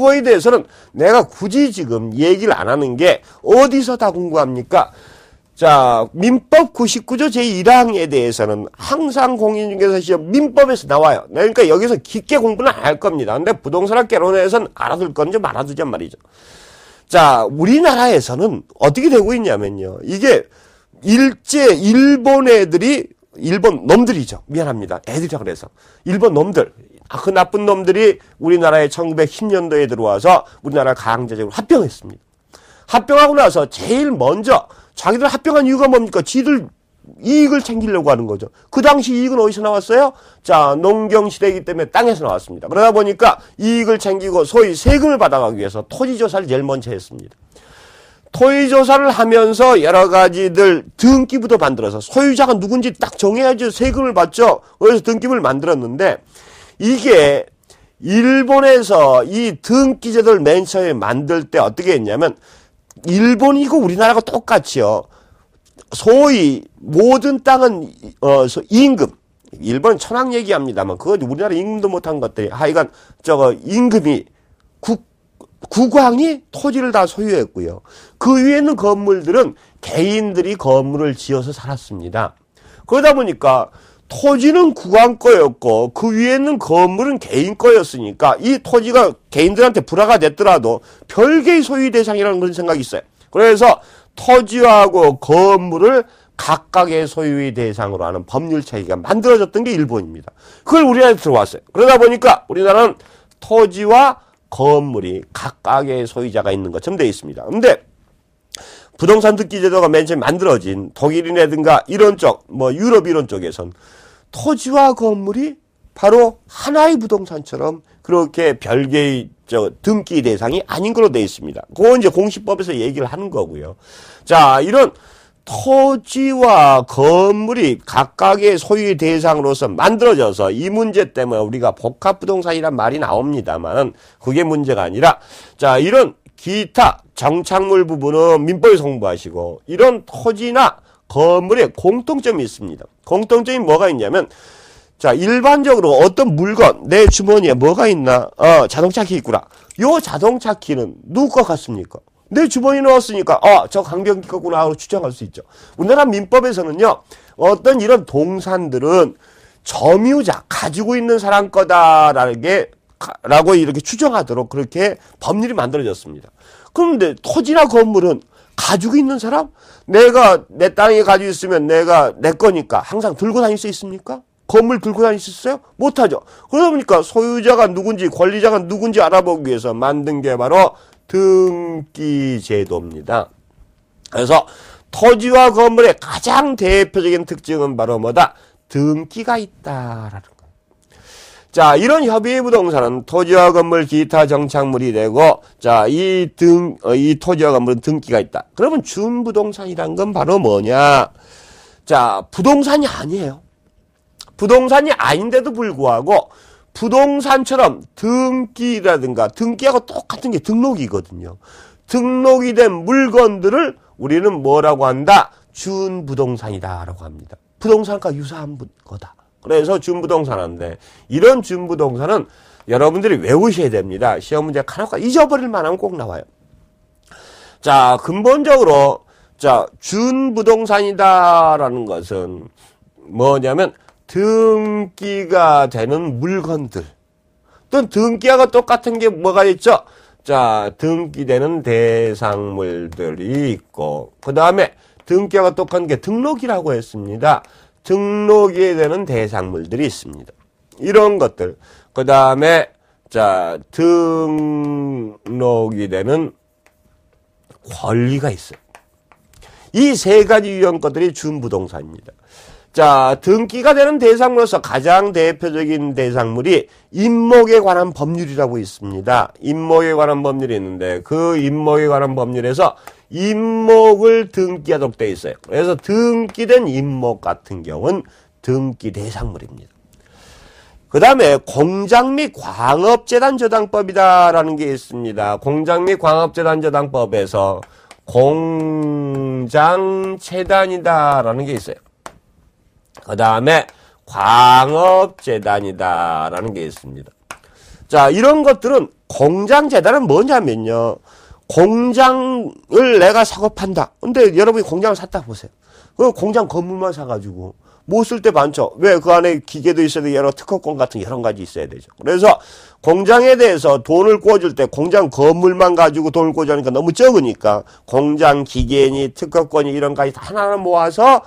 이거에 대해서는 내가 굳이 지금 얘기를 안 하는 게 어디서 다 궁금합니까? 자, 민법 99조 제1항에 대해서는 항상 공인중개사 시험 민법에서 나와요. 그러니까 여기서 깊게 공부는 안 할 겁니다. 근데 부동산학개론에서는 알아둘 건 좀 알아두잔 말이죠. 자, 우리나라에서는 어떻게 되고 있냐면요. 이게 일본 애들이, 일본 놈들이죠. 미안합니다. 애들이라 그래서. 일본 놈들. 그 나쁜 놈들이 우리나라에 1910년도에 들어와서 우리나라 강제적으로 합병했습니다. 합병하고 나서 제일 먼저 자기들 합병한 이유가 뭡니까? 지들 이익을 챙기려고 하는 거죠. 그 당시 이익은 어디서 나왔어요? 자, 농경시대이기 때문에 땅에서 나왔습니다. 그러다 보니까 이익을 챙기고 소위 세금을 받아가기 위해서 토지조사를 제일 먼저 했습니다. 토지조사를 하면서 여러 가지들 등기부도 만들어서 소유자가 누군지 딱 정해야지 세금을 받죠. 그래서 등기부를 만들었는데 이게 일본에서 이 등기제도를 맨 처음에 만들 때 어떻게 했냐면 일본이고 우리나라가 똑같이요. 소위 모든 땅은 임금. 일본은 천황 얘기합니다만 그거 우리나라 임금도 못한 것들이 하여간 임금이 국왕이 토지를 다 소유했고요. 그 위에 있는 건물들은 개인들이 건물을 지어서 살았습니다. 그러다 보니까 토지는 국왕 거였고 그 위에 있는 건물은 개인 거였으니까 이 토지가 개인들한테 불화가 됐더라도 별개의 소유 대상이라는 그런 생각이 있어요. 그래서 토지하고 건물을 각각의 소유의 대상으로 하는 법률 체계가 만들어졌던 게 일본입니다. 그걸 우리나라에 들어왔어요. 그러다 보니까 우리나라는 토지와 건물이 각각의 소유자가 있는 것처럼 되어 있습니다. 근데 부동산 등기 제도가 맨 처음 만들어진 독일이라든가 이런 쪽, 유럽 이런 쪽에선 토지와 건물이 바로 하나의 부동산처럼 그렇게 별개의 등기 대상이 아닌 걸로 되어 있습니다. 그건 이제 공시법에서 얘기를 하는 거고요. 자, 이런 토지와 건물이 각각의 소유의 대상으로서 만들어져서 이 문제 때문에 우리가 복합부동산이란 말이 나옵니다만 그게 문제가 아니라 자, 이런 기타 정착물 부분은 민법에서 공부하시고 이런 토지나 건물에 공통점이 있습니다. 공통점이 뭐가 있냐면 자, 일반적으로 어떤 물건 내 주머니에 뭐가 있나? 자동차 키 있구나. 요 자동차 키는 누구 것 같습니까? 내 주머니에 넣었으니까 저 강병기 거구나 하고 추정할 수 있죠. 우리나라 민법에서는요. 어떤 이런 동산들은 점유자 가지고 있는 사람 거다라는 게 라고 이렇게 추정하도록 그렇게 법률이 만들어졌습니다. 그런데 토지나 건물은 가지고 있는 사람? 내가 내 땅에 가지고 있으면 내가 내 거니까 항상 들고 다닐 수 있습니까? 건물 들고 다닐 수 있어요? 못하죠. 그러다 보니까 소유자가 누군지 권리자가 누군지 알아보기 위해서 만든 게 바로 등기제도입니다. 그래서 토지와 건물의 가장 대표적인 특징은 바로 뭐다? 등기가 있다라는 거예요. 자, 이런 협의의 부동산은 토지와 건물, 기타 정착물이 되고, 자, 이 토지와 건물은 등기가 있다. 그러면 준부동산이란 건 바로 뭐냐? 자, 부동산이 아니에요. 부동산이 아닌데도 불구하고, 부동산처럼 등기라든가, 등기하고 똑같은 게 등록이거든요. 등록이 된 물건들을 우리는 뭐라고 한다? 준부동산이다라고 합니다. 부동산과 유사한 거다. 그래서 준부동산인데 이런 준부동산은 여러분들이 외우셔야 됩니다. 시험 문제 간혹 잊어버릴 만하면 꼭 나와요. 자, 근본적으로 자, 준부동산이다라는 것은 뭐냐면 등기가 되는 물건들. 또 등기하고 똑같은 게 뭐가 있죠? 자, 등기되는 대상물들이 있고 그다음에 등기하고 똑같은 게 등록이라고 했습니다. 등록이 되는 대상물들이 있습니다. 이런 것들. 그 다음에, 자, 등록이 되는 권리가 있어요. 이 세 가지 유형 것들이 준부동산입니다. 자, 등기가 되는 대상으로서 가장 대표적인 대상물이 임목에 관한 법률이라고 있습니다. 임목에 관한 법률이 있는데 그 임목에 관한 법률에서 임목을 등기하도록 되어 있어요. 그래서 등기된 임목 같은 경우는 등기 대상물입니다. 그 다음에 공장 및 광업재단 저당법이다라는 게 있습니다. 공장 및 광업재단 저당법에서 공장재단이다라는 게 있어요. 그 다음에 광업재단이다라는 게 있습니다. 자, 이런 것들은 공장재단은 뭐냐면요. 공장을 내가 사고 판다. 근데 여러분이 공장을 샀다 보세요. 그 공장 건물만 사가지고 못 쓸 때 많죠. 왜? 그 안에 기계도 있어야 되고 여러 특허권 같은 여러 가지 있어야 되죠. 그래서 공장에 대해서 돈을 꿔줄 때 공장 건물만 가지고 돈을 꿔주니까 너무 적으니까 공장 기계니 특허권이 이런 가지 하나하나 모아서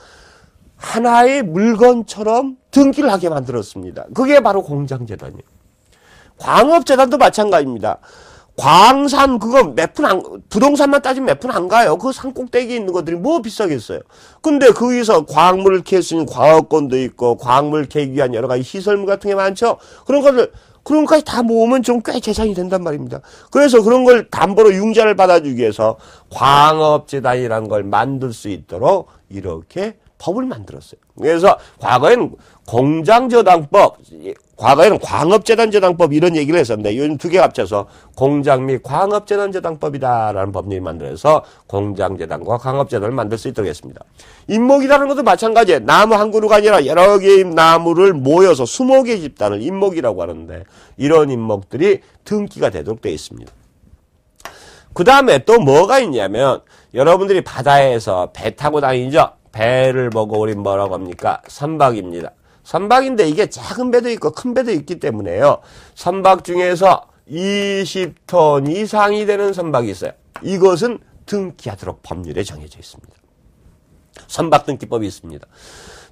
하나의 물건처럼 등기를 하게 만들었습니다. 그게 바로 공장재단이에요. 광업재단도 마찬가지입니다. 광산 그거 부동산만 따지면 몇 푼 안 가요. 그 산 꼭대기에 있는 것들이 뭐 비싸겠어요. 근데 거기서 광물을 캘 수 있는 광업권도 있고 광물 캐기 위한 여러 가지 시설물 같은 게 많죠. 그런 것까지 다 모으면 좀 꽤 재산이 된단 말입니다. 그래서 그런 걸 담보로 융자를 받아주기 위해서 광업재단이라는 걸 만들 수 있도록 이렇게 법을 만들었어요. 그래서 과거에는 공장저당법, 과거에는 광업재단저당법 이런 얘기를 했었는데 요즘 두 개 합쳐서 공장 및 광업재단저당법이다라는 법률이 만들어서 공장재단과 광업재단을 만들 수 있도록 했습니다. 임목이라는 것도 마찬가지예요. 나무 한 그루가 아니라 여러 개의 나무를 모여서 20개의 집단을 임목이라고 하는데 이런 임목들이 등기가 되도록 되어 있습니다. 그 다음에 또 뭐가 있냐면 여러분들이 바다에서 배 타고 다니죠. 배를 보고 우리 뭐라고 합니까? 선박입니다. 선박인데 이게 작은 배도 있고 큰 배도 있기 때문에요. 선박 중에서 20톤 이상이 되는 선박이 있어요. 이것은 등기하도록 법률에 정해져 있습니다. 선박 등기법이 있습니다.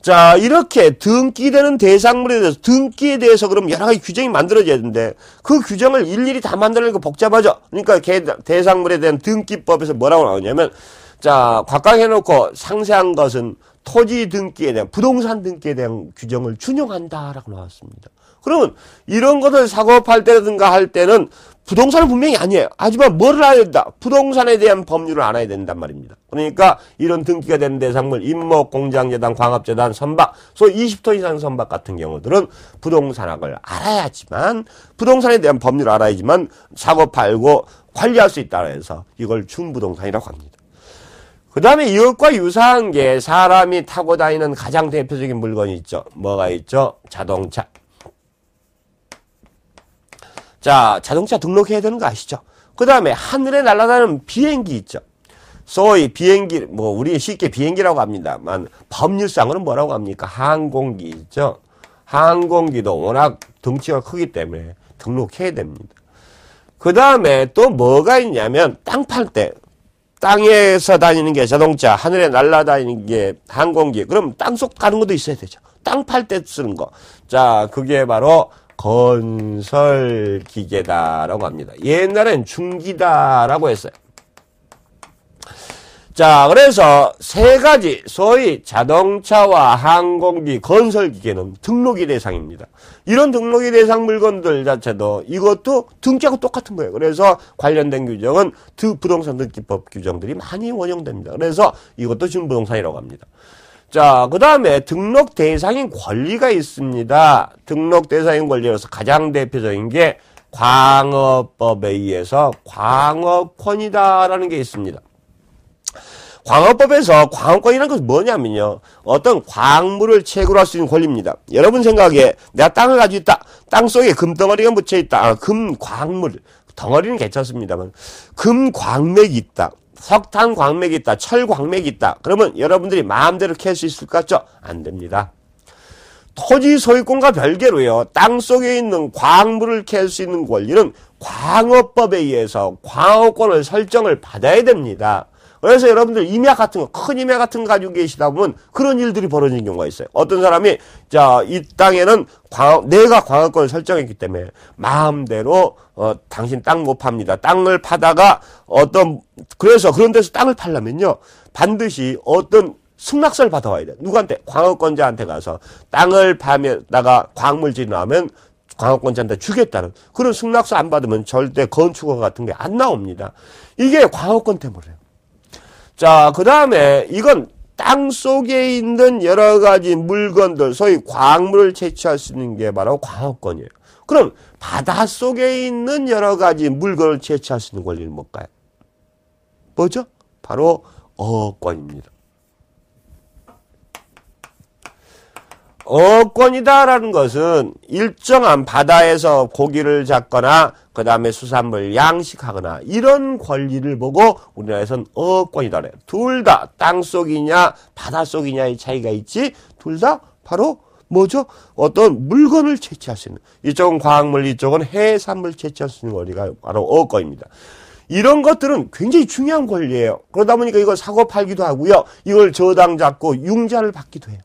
자, 이렇게 등기되는 대상물에 대해서 등기에 대해서 그럼 여러 가지 규정이 만들어져야 되는데 그 규정을 일일이 다 만들어내고 복잡하죠. 그러니까 대상물에 대한 등기법에서 뭐라고 나오냐면 자, 곽강해놓고 상세한 것은 토지 등기에 대한 부동산 등기에 대한 규정을 준용한다라고 나왔습니다. 그러면 이런 것을 사고 팔 때라든가 할 때는 부동산은 분명히 아니에요. 하지만 뭐를 알아야 된다? 부동산에 대한 법률을 알아야 된단 말입니다. 그러니까 이런 등기가 되는 대상물, 임목, 공장재단, 광업재단, 선박, 소위 20톤 이상 선박 같은 경우들은 부동산학을 알아야지만 부동산에 대한 법률을 알아야지만 사고 팔고 관리할 수 있다고 해서 이걸 준부동산이라고 합니다. 그 다음에 이것과 유사한 게 사람이 타고 다니는 가장 대표적인 물건이 있죠. 뭐가 있죠? 자동차. 자, 자동차 등록해야 되는 거 아시죠? 그 다음에 하늘에 날아다니는 비행기 있죠. 소위 비행기, 우리 쉽게 비행기라고 합니다만 법률상으로는 뭐라고 합니까? 항공기 있죠. 항공기도 워낙 덩치가 크기 때문에 등록해야 됩니다. 그 다음에 또 뭐가 있냐면 땅 팔 때 땅에서 다니는 게 자동차, 하늘에 날아다니는 게 항공기. 그럼 땅속 가는 것도 있어야 되죠. 땅 팔 때 쓰는 거. 자, 그게 바로 건설기계다라고 합니다. 옛날엔 중기다라고 했어요. 자, 그래서 세 가지, 소위 자동차와 항공기, 건설기계는 등록이 대상입니다. 이런 등록이 대상 물건들 자체도 이것도 등기하고 똑같은 거예요. 그래서 관련된 규정은 부동산 등기법 규정들이 많이 원용됩니다. 그래서 이것도 준부동산이라고 합니다. 자, 그 다음에 등록 대상인 권리가 있습니다. 등록 대상인 권리로서 가장 대표적인 게 광업법에 의해서 광업권이다라는 게 있습니다. 광업법에서 광업권이라는 것은 뭐냐면요. 어떤 광물을 채굴할 수 있는 권리입니다. 여러분 생각에 내가 땅을 가지고 있다. 땅 속에 금덩어리가 묻혀 있다. 금광물. 덩어리는 괜찮습니다만 금 광맥이 있다. 석탄 광맥이 있다. 철 광맥이 있다. 그러면 여러분들이 마음대로 캘 수 있을 것 같죠? 안 됩니다. 토지 소유권과 별개로요. 땅 속에 있는 광물을 캘 수 있는 권리는 광업법에 의해서 광업권을 설정을 받아야 됩니다. 그래서 여러분들 임야 같은 거, 큰 임야 같은 거 가지고 계시다 보면 그런 일들이 벌어지는 경우가 있어요. 어떤 사람이, 자, 이 땅에는 내가 광업권을 설정했기 때문에 마음대로, 당신 땅 못 팝니다. 땅을 파다가 그래서 그런 데서 땅을 팔려면요. 반드시 어떤 승낙서를 받아와야 돼. 누구한테? 광업권자한테 가서 땅을 파면다가 광물질이 나오면 광업권자한테 주겠다는 그런 승낙서 안 받으면 절대 건축허가 같은 게 안 나옵니다. 이게 광업권 때문에요. 자, 그 다음에 이건 땅 속에 있는 여러 가지 물건들, 소위 광물을 채취할 수 있는 게 바로 광업권이에요. 그럼 바다 속에 있는 여러 가지 물건을 채취할 수 있는 권리는 뭘까요? 뭐죠? 바로 어업권입니다. 어권이다라는 것은 일정한 바다에서 고기를 잡거나 그 다음에 수산물 양식하거나 이런 권리를 보고 우리나라에서는 어권이다 그래요. 둘 다 땅속이냐 바닷속이냐의 차이가 있지 둘 다 바로 뭐죠? 어떤 물건을 채취할 수 있는 이쪽은 과학물 이쪽은 해산물 채취할 수 있는 권리가 바로 어권입니다. 이런 것들은 굉장히 중요한 권리예요. 그러다 보니까 이걸 사고 팔기도 하고요. 이걸 저당 잡고 융자를 받기도 해요.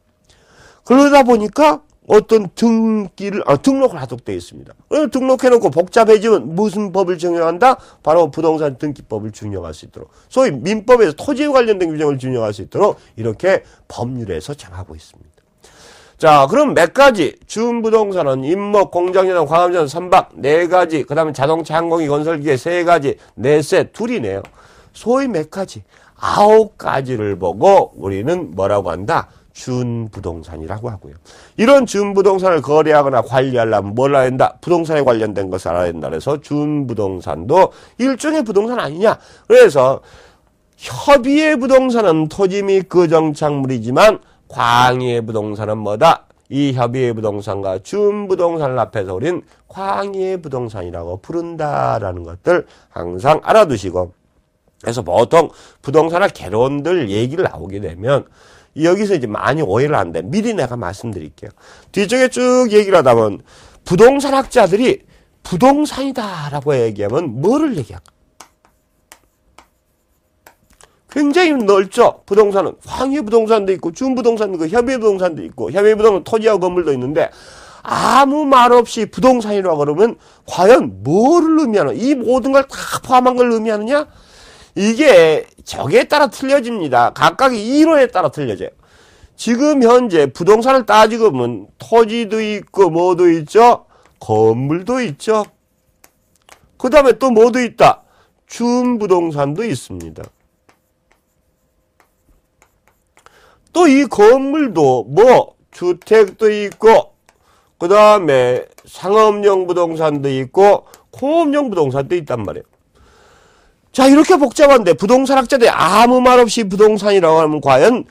그러다 보니까 어떤 등록을 하도록 되어 있습니다. 등록해놓고 복잡해지면 무슨 법을 적용한다? 바로 부동산 등기법을 준용할 수 있도록. 소위 민법에서 토지에 관련된 규정을 준용할 수 있도록 이렇게 법률에서 정하고 있습니다. 자, 그럼 몇 가지? 준부동산은 임목, 공장재단, 광암재단, 선박 4가지, 그 다음에 자동차, 항공기, 건설기계 3가지, 넷세, 둘이네요. 소위 몇 가지? 9가지를 보고 우리는 뭐라고 한다? 준부동산이라고 하고요. 이런 준부동산을 거래하거나 관리하려면 뭘 알아야 된다? 부동산에 관련된 것을 알아야 된다. 그래서 준부동산도 일종의 부동산 아니냐? 그래서 협의의 부동산은 토지 및 거정착물이지만 광의의 부동산은 뭐다? 이 협의의 부동산과 준부동산을 합해서 우린 광의의 부동산이라고 부른다라는 것들 항상 알아두시고 그래서 보통 부동산학 개론들 얘기를 나오게 되면 여기서 이제 많이 오해를 하는데 미리 내가 말씀드릴게요. 뒤쪽에 쭉 얘기를 하다 보면 부동산 학자들이 부동산이다라고 얘기하면 뭐를 얘기할까? 굉장히 넓죠. 부동산은 황해 부동산도 있고 준부동산도 있고 협의 부동산도 있고 협의 부동산 토지하고 건물도 있는데 아무 말 없이 부동산이라고 그러면 과연 뭐를 의미하는 이 모든 걸 다 포함한 걸 의미하느냐? 이게 적에 따라 틀려집니다. 각각의 이론에 따라 틀려져요. 지금 현재 부동산을 따지고 보면 토지도 있고 뭐도 있죠. 건물도 있죠. 그 다음에 또 뭐도 있다. 준부동산도 있습니다. 또 이 건물도 뭐 주택도 있고 그 다음에 상업용 부동산도 있고 공업용 부동산도 있단 말이에요. 자, 이렇게 복잡한데 부동산 학자들이 아무 말 없이 부동산이라고 하면 과연